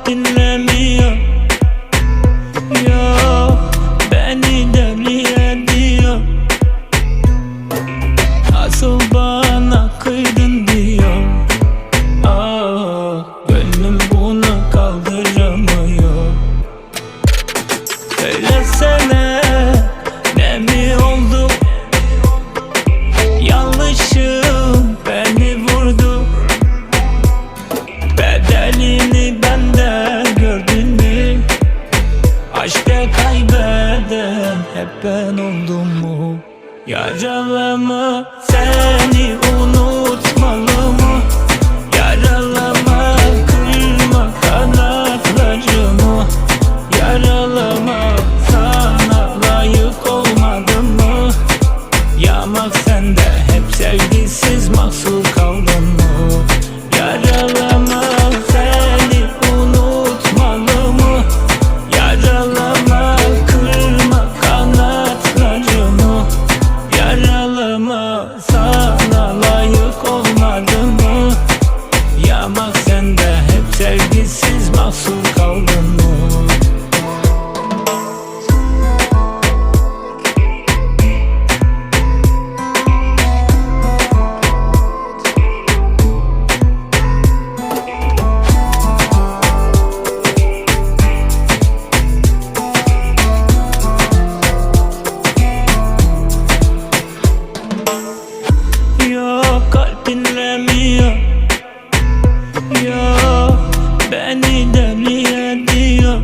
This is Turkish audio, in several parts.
kalp dinlemiyor. Yok, beni deli ediyor. Asıl bana kıydın diyor. Gönlüm bunu kaldıramıyor. Söylesene, ne mi oldu? Yanlışım beni vurdu. Bedelini bende gördün mü? Aşkta kaybeden hep ben oldum mu? Yaralama, seni unutmalı mı? Yaralama, kırma kanatlarımı. Yaralama, sana layık olmadım mı? Yamak sende, hep sevgisiz mahsur kaldın mı? Yaralama, seni unutmalı mı? Yaralama, kırma kanatlarımı. Yaralama, sana layık olmadım mı? Yamak sende, hep sevgisiz mahsur kaldın mı? Yok, kalp dinlemiyor. Yok, beni deli ediyor.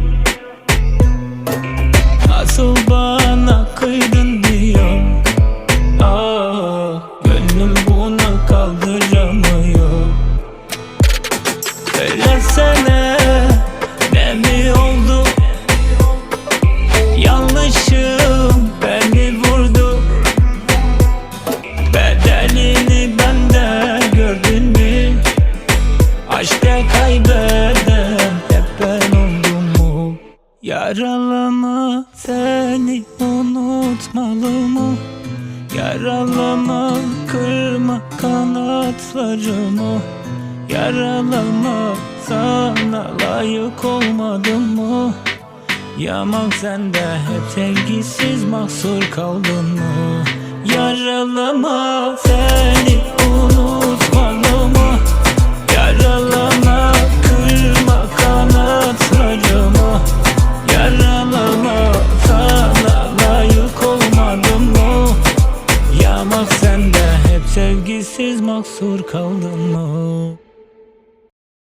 Asıl bana kıydın diyor. Gönlüm bunu kaldıramıyor. Söylesene, ne mi oldu? Yanlışım beni vurdu. Bedelini bende gördün mü? Aşkta kaybeden hep ben oldum mu? Yaralama, seni unutmalı mı? Yaralama, kırma kanatlarımı. Yaralama, sana layık olmadım mı? Yamak sende, hep sevgisiz mahsur kaldın mı? Yaralama, seni unutmalı mı? Yaralama, kırma kanatlarımı. Yaralama, sana layık olmadım mı? Yamak sende, hep sevgisiz mahsur kaldın mı?